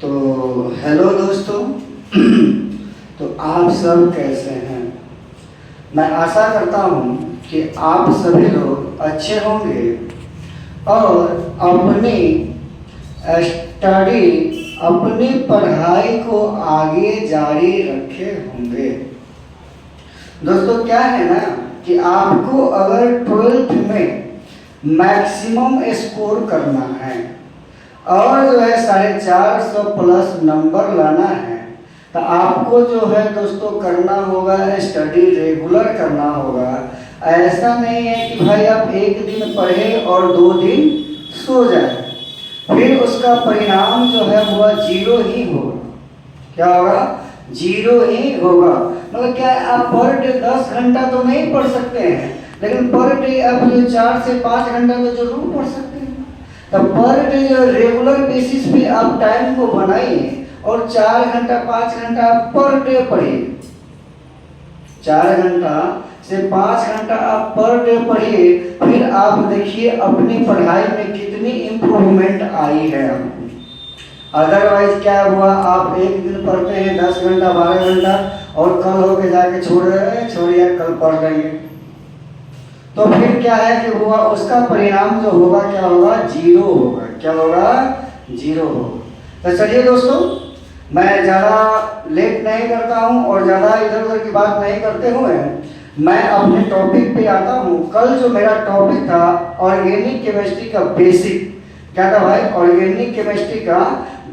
तो हेलो दोस्तों। तो आप सब कैसे हैं? मैं आशा करता हूँ कि आप सभी लोग अच्छे होंगे और अपनी स्टडी, अपनी पढ़ाई को आगे जारी रखे होंगे। दोस्तों क्या है ना कि आपको अगर 12th में मैक्सिमम स्कोर करना है और जो है 450 प्लस नंबर लाना है, तो आपको जो है दोस्तों करना होगा, स्टडी रेगुलर करना होगा। ऐसा नहीं है कि भाई आप एक दिन पढ़े और 2 दिन सो जाए, फिर उसका परिणाम जो है वह 0 ही होगा। क्या होगा? 0 ही होगा। मतलब क्या है, आप पर डे 10 घंटा तो नहीं पढ़ सकते हैं, लेकिन पर डे आप 4 से 5 घंटा तो जरूर पढ़ सकते हैं। तो पर डे रेगुलर बेसिस पे आप टाइम को बनाइए और 4 घंटा 5 घंटा आप पर डे पढ़िए। 4 घंटा से 5 घंटा आप पर डे पढ़िए, फिर आप देखिए अपनी पढ़ाई में कितनी इम्प्रूवमेंट आई है आपको। अदरवाइज क्या हुआ, आप एक दिन पढ़ते हैं 10 घंटा 12 घंटा और कल होके जाके छोड़िए कल पढ़ लेंगे, तो फिर क्या है कि हुआ उसका परिणाम जो होगा क्या होगा? 0 होगा। क्या होगा? 0 होगा। तो चलिए दोस्तों, मैं ज़्यादा लेट नहीं करता हूँ और ज़्यादा इधर उधर की बात नहीं करते हुए मैं अपने टॉपिक पे आता हूँ। कल जो मेरा टॉपिक था ऑर्गेनिक केमिस्ट्री का बेसिक, क्या था भाई? ऑर्गेनिक केमिस्ट्री का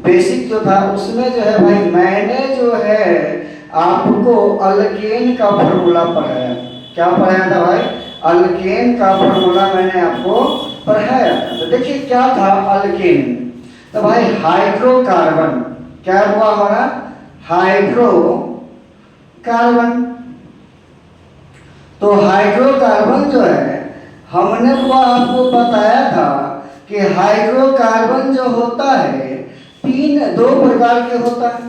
बेसिक जो था उसमें जो है भाई मैंने जो है आपको अल्केन का फॉर्मूला पढ़ाया। क्या पढ़ाया था भाई? अल्केन का फॉर्मूला मैंने आपको पढ़ाया था। तो देखिए क्या था अल्केन। तो भाई हाइड्रोकार्बन, क्या हुआ हमारा? हाइड्रोकार्बन। तो हाइड्रोकार्बन जो है हमने वो आपको बताया था कि हाइड्रोकार्बन जो होता है 2 प्रकार के होता है।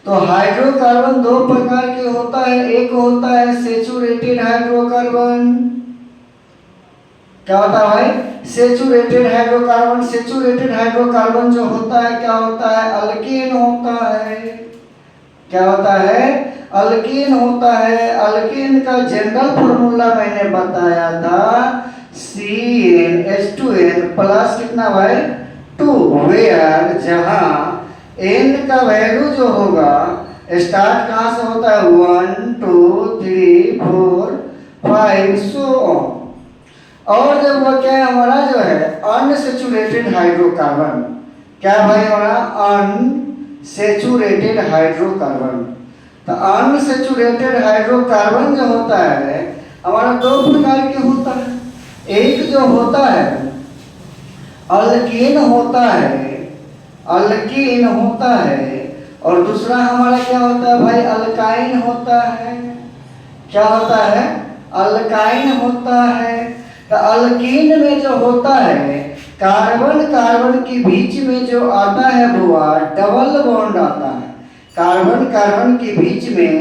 तो हाइड्रोकार्बन 2 प्रकार के होता है। एक होता है सेचुरेटेड हाइड्रोकार्बन। क्या होता है भाई? Saturated hydrocarbon. सेचुरेटेड हाइड्रोकार्बन जो होता है क्या होता है? अल्केन होता है। क्या होता है? अल्केन होता है। अल्केन का जनरल फॉर्मूला मैंने बताया था CnH2n प्लस कितना भाई? 2, वेयर जहां n का वैल्यू जो होगा स्टार्ट कहां से होता है? 1 2 3 4 5 सो ऑन। और जब वो क्या है हमारा जो है अनसेचुरेटेड हाइड्रोकार्बन, क्या भाई हमारा? Unsaturated hydrocarbon. तो अनसेचुरेटेड हाइड्रोकार्बन जो होता है हमारा 2 प्रकार के होता है। एक जो होता है अल्कीन होता है, अल्कीन होता है, और दूसरा हमारा क्या होता है भाई? अल्काइन होता है। क्या होता है? अल्काइन होता है। तो अल्कीन में जो होता है कार्बन कार्बन के बीच में जो आता है वो डबल बॉन्ड आता है। कार्बन कार्बन के बीच में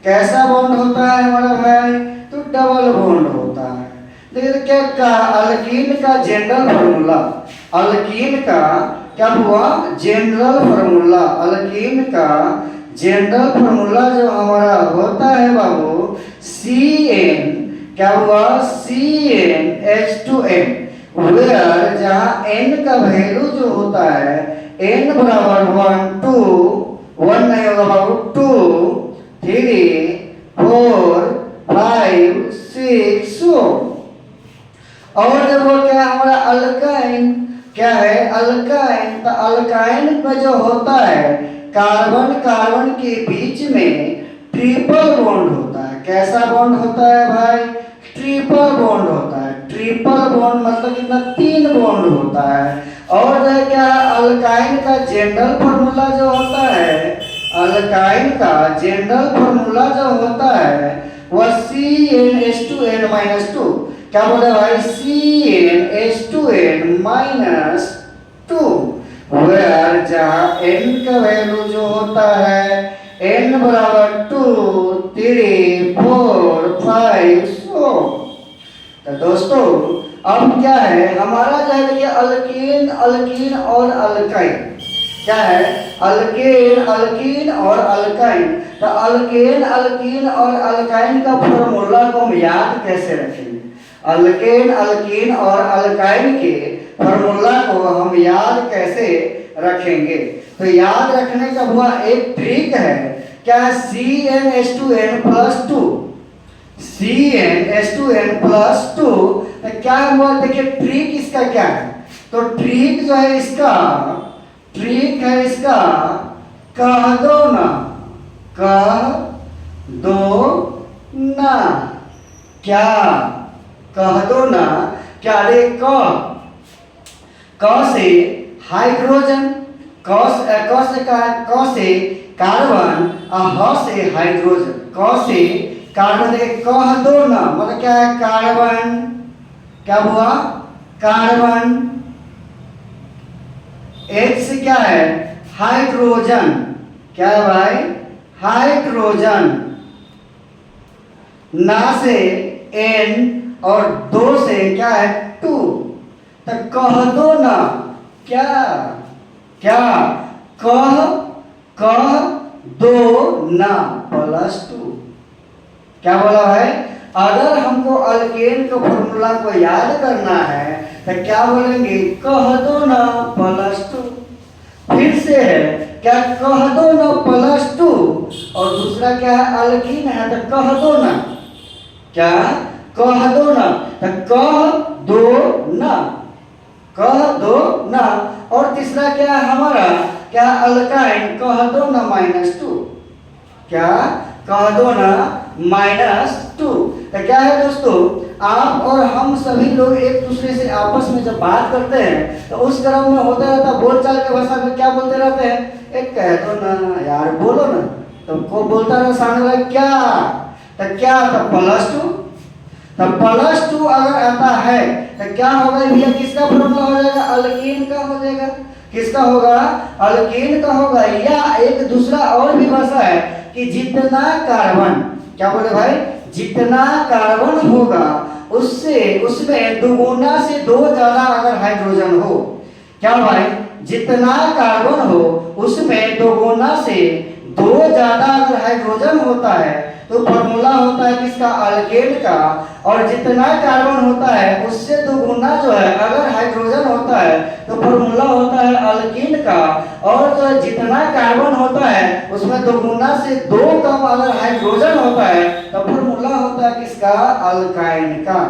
कैसा बॉन्ड होता है हमारा भाई? तो डबल बॉन्ड होता है। देखिए क्या अल्कीन का जनरल फॉर्मूला, अल्कीन का क्या हुआ? General formula. अल्कीन का जनरल फॉर्मूला जो हमारा होता है बाबू Cn, क्या हुआ? CnH2n, वेयर जहां n का वैल्यू जो होता है n बराबर 1 2 1 नहीं होगा बाबू, 2 3 4 5 6 सो। और जब वो क्या है हमारा अल्काइन, क्या है? अल्काइन। तो अल्काइन में जो होता है कार्बन कार्बन के बीच में ट्रिपल बॉन्ड होता है। कैसा बॉन्ड होता है भाई? ट्रिपल बॉन्ड होता है। ट्रिपल बॉन्ड मतलब कितना? 3 बॉन्ड होता है। और जो है क्या अल्काइन का जनरल फॉर्मूला जो होता है, अल्काइन का जनरल फॉर्मूला जो होता है वह CnH2n-2। क्या बोले भाई? CnH2n-2, वेयर जहां n का वैल्यू जो होता है n बराबर 2 3 4 5 सो। तो दोस्तों अब क्या है हमारा जो है देखिए अल्कीन, अल्कीन और अल्काइन, क्या है? अल्केन, अल्कीन और अल्काइन। तो अल्केन, अल्कीन और अल्काइन का फॉर्मूला को हम याद कैसे रखेंगे? अल्केन, अल्कीन और अल्काइन के फॉर्मूला को हम याद कैसे रखेंगे? तो याद रखने का हुआ एक ट्रिक है। क्या है? CnH2n+2, CnH2n+2। तो क्या हुआ? देखिए ट्रिक इसका क्या है? तो ट्रिक जो है इसका, ट्रिक है इसका कह दो ना, कह दो ना। क्या? कह दो ना। क्या? रे क से हाइड्रोजन, क से कार्बन और ह से हाइड्रोजन, क से कार्बन। देखिए कह दो ना मतलब क्या है? कार्बन। क्या हुआ? कार्बन। H से क्या है? हाइड्रोजन। क्या है भाई? हाइड्रोजन। ना से N और दो से क्या है? 2। तो कह दो ना। क्या? क्या? कह दो ना +2। क्या बोला भाई? अगर हमको अल्केन के फॉर्मूला को याद करना है तो क्या बोलेंगे? कह दो ना +2। फिर से है क्या? कह दो ना +2। और दूसरा क्या है? अल्कीन है तो कह दो ना। क्या? कह दो ना। तो कह दो ना, कह दो ना। और तीसरा क्या है हमारा? क्या? अल्काइन, कह दो ना -2। क्या? कह दो ना -2। तो क्या है दोस्तों? आप और हम सभी लोग एक दूसरे से आपस में जब बात करते हैं तो उस क्रम में होता रहता बोलचाल के भाषा में क्या बोलते रहते हैं? एक कह दो ना यार, बोलो ना। तो को बोलता रहा सामने वाला क्या? तो क्या? तो +2। तो +2 अगर आता है तो क्या होगा भैया? किसका फॉर्मूला हो जाएगा? अल्कीन का हो जाएगा। किसका होगा? अल्कीन का होगा। या एक दूसरा और भी भाषा है कि जितना कार्बन, क्या बोले भाई? जितना कार्बन होगा उससे उसमें दुगुना से 2 ज्यादा अगर हाइड्रोजन हो। क्या भाई? जितना कार्बन हो उसमें दुगुना से 2 ज्यादा अगर हाइड्रोजन होता है तो फॉर्मूला होता है किसका? अल्केन का। और जितना कार्बन होता है उससे दुगुना जो है अगर हाइड्रोजन होता है तो फॉर्मूला होता है अल्कीन का। और जो जितना कार्बन होता है उसमें दुगुना से 2 कम अगर हाइड्रोजन होता है तो फॉर्मूला होता है किसका? अल्काइन का।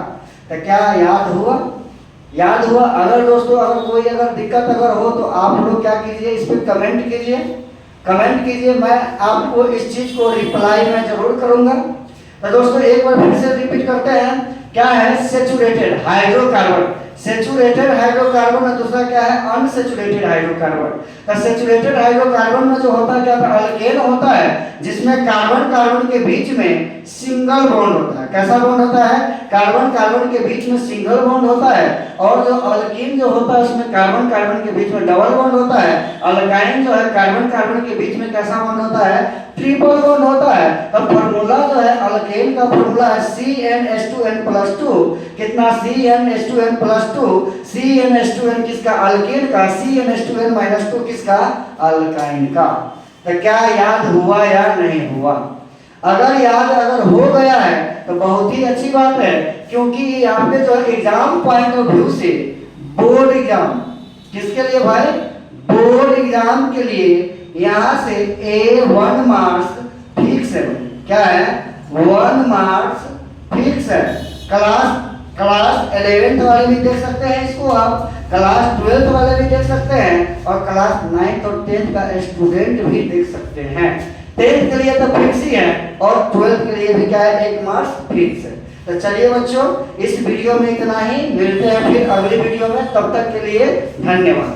तो क्या याद हुआ? याद हुआ? अगर दोस्तों अगर कोई अगर दिक्कत अगर हो तो आप लोग क्या कीजिए? इस पर कमेंट कीजिए, कमेंट कीजिए। मैं आपको इस चीज को रिप्लाई में जरूर करूंगा। तो दोस्तों एक बार फिर से रिपीट करते हैं। क्या है? सेचुरेटेड हाइड्रोकार्बन, सेचुरेटेड हाइड्रोकार्बन और दूसरा क्या है? Unsaturated hydrocarbon. तो सेचुरेटेड हाइड्रोकार्बन में जो होता है क्या? अल्केन होता है जिसमें कार्बन कार्बन के बीच में सिंगल बॉन्ड होता है। कैसा बॉन्ड होता है? कार्बन कार्बन के बीच में सिंगल बॉन्ड होता है। और जो अल्कीन जो होता है उसमें कार्बन कार्बन के बीच में डबल बॉन्ड होता है। अल्काइन जो है कार्बन कार्बन के बीच में कैसा बॉन्ड होता है? ट्रिपल बॉन्ड होता है। तो फॉर्मूला जो है अल्केन का फॉर्मूला है CnH2n+2। कितना? CnH2n+2। CnH2n किसका? अल्केन का। CnH2n-2 किसका? अल्काइन का। तो क्या याद हुआ या नहीं हुआ? अगर याद अगर हो गया है तो बहुत ही अच्छी बात है, क्योंकि आपके जो एग्जाम पॉइंट ऑफ व्यू से बोर्ड एग्जाम, किसके लिए भाई? बोर्ड एग्जाम के लिए यहाँ से A1 मार्क्स फिक्स है। क्या है? 1 मार्क्स फिक्स है। क्लास 11th वाले भी देख सकते हैं इसको, आप क्लास 12th वाले भी देख सकते हैं और क्लास 9th और 10th का स्टूडेंट भी देख सकते हैं। 10th के लिए तो फिक्स ही है और 12th के लिए भी क्या है? 1 मार्क्स फिक्स है। तो चलिए बच्चों इस वीडियो में इतना ही, मिलते हैं फिर अगली वीडियो में। तब तक के लिए धन्यवाद।